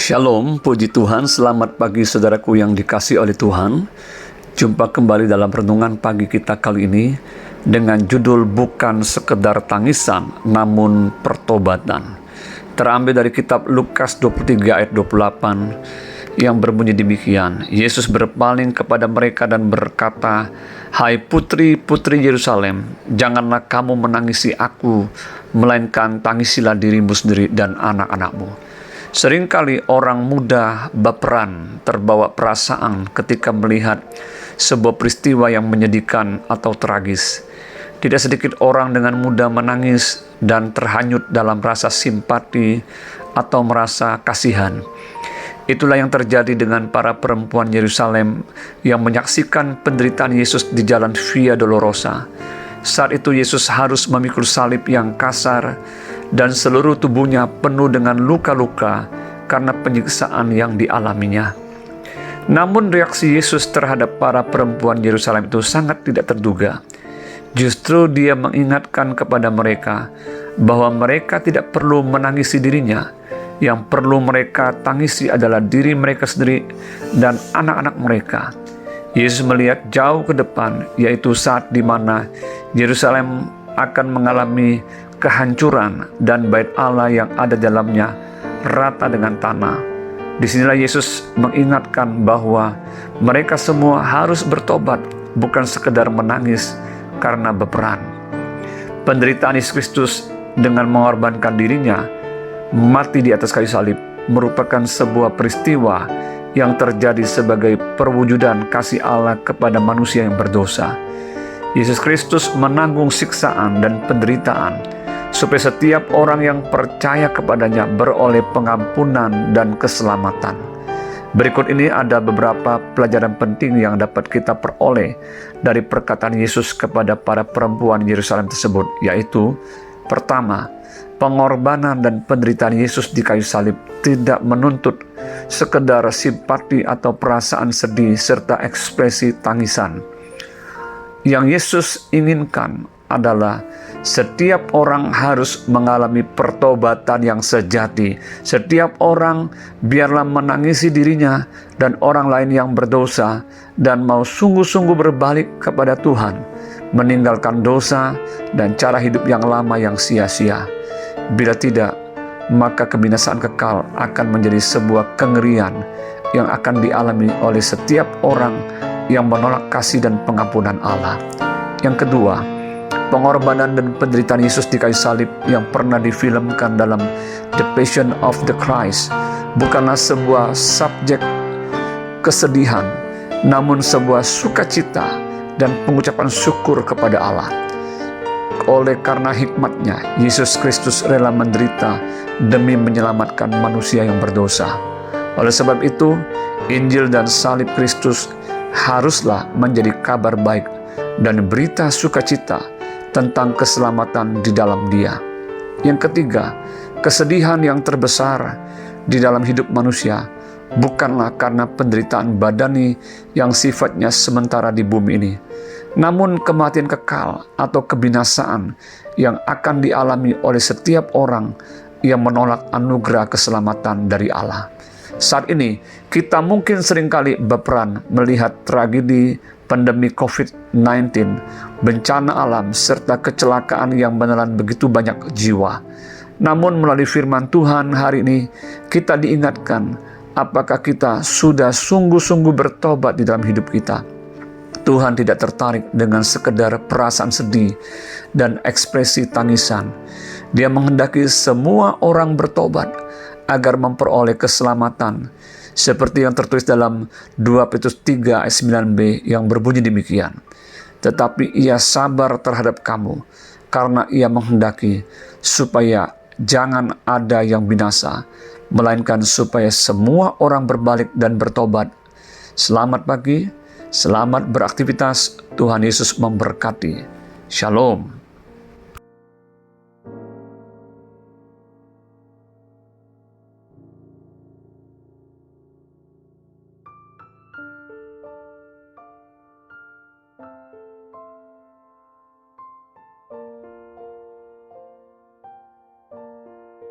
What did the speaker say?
Shalom, puji Tuhan, selamat pagi saudaraku yang dikasihi oleh Tuhan. Jumpa kembali dalam renungan pagi kita kali ini dengan judul bukan sekedar tangisan, namun pertobatan. Terambil dari kitab Lukas 23 ayat 28 yang berbunyi demikian. Yesus berpaling kepada mereka dan berkata, "Hai putri-putri Yerusalem, janganlah kamu menangisi aku, melainkan tangisilah dirimu sendiri dan anak-anakmu." Seringkali orang muda baperan, terbawa perasaan ketika melihat sebuah peristiwa yang menyedihkan atau tragis. Tidak sedikit orang dengan mudah menangis dan terhanyut dalam rasa simpati atau merasa kasihan. Itulah yang terjadi dengan para perempuan Yerusalem yang menyaksikan penderitaan Yesus di jalan Via Dolorosa. Saat itu Yesus harus memikul salib yang kasar dan seluruh tubuhnya penuh dengan luka-luka karena penyiksaan yang dialaminya. Namun reaksi Yesus terhadap para perempuan Yerusalem itu sangat tidak terduga. Justru dia mengingatkan kepada mereka bahwa mereka tidak perlu menangisi dirinya. Yang perlu mereka tangisi adalah diri mereka sendiri dan anak-anak mereka. Yesus melihat jauh ke depan, yaitu saat di mana Yerusalem akan mengalami kehancuran dan bait Allah yang ada dalamnya rata dengan tanah. Disinilah Yesus mengingatkan bahwa mereka semua harus bertobat, bukan sekedar menangis karena beperan. Penderitaan Yesus Kristus dengan mengorbankan dirinya mati di atas kayu salib merupakan sebuah peristiwa yang terjadi sebagai perwujudan kasih Allah kepada manusia yang berdosa. Yesus Kristus menanggung siksaan dan penderitaan supaya setiap orang yang percaya kepadanya beroleh pengampunan dan keselamatan. Berikut ini ada beberapa pelajaran penting yang dapat kita peroleh dari perkataan Yesus kepada para perempuan Yerusalem tersebut, yaitu: pertama, pengorbanan dan penderitaan Yesus di kayu salib tidak menuntut sekedar simpati atau perasaan sedih serta ekspresi tangisan. Yang Yesus inginkan adalah setiap orang harus mengalami pertobatan yang sejati. Setiap orang biarlah menangisi dirinya dan orang lain yang berdosa dan mau sungguh-sungguh berbalik kepada Tuhan, meninggalkan dosa dan cara hidup yang lama yang sia-sia. Bila tidak, maka kebinasaan kekal akan menjadi sebuah kengerian yang akan dialami oleh setiap orang yang menolak kasih dan pengampunan Allah. Yang kedua, pengorbanan dan penderitaan Yesus di kayu salib yang pernah difilmkan dalam The Passion of the Christ bukanlah sebuah subjek kesedihan, namun sebuah sukacita dan pengucapan syukur kepada Allah. Oleh karena hikmat-Nya, Yesus Kristus rela menderita demi menyelamatkan manusia yang berdosa. Oleh sebab itu, Injil dan salib Kristus haruslah menjadi kabar baik dan berita sukacita tentang keselamatan di dalam Dia. Yang ketiga, kesedihan yang terbesar di dalam hidup manusia bukanlah karena penderitaan badani yang sifatnya sementara di bumi ini, namun kematian kekal atau kebinasaan yang akan dialami oleh setiap orang yang menolak anugerah keselamatan dari Allah. Saat ini, kita mungkin seringkali berperan melihat tragedi pandemi COVID-19, bencana alam, serta kecelakaan yang menelan begitu banyak jiwa. Namun melalui firman Tuhan hari ini, kita diingatkan apakah kita sudah sungguh-sungguh bertobat di dalam hidup kita. Tuhan tidak tertarik dengan sekedar perasaan sedih dan ekspresi tangisan. Dia menghendaki semua orang bertobat agar memperoleh keselamatan, seperti yang tertulis dalam 2 Petrus 3 ayat 9b yang berbunyi demikian. Tetapi Ia sabar terhadap kamu, karena Ia menghendaki supaya jangan ada yang binasa, melainkan supaya semua orang berbalik dan bertobat. Selamat pagi, selamat beraktivitas. Tuhan Yesus memberkati. Shalom.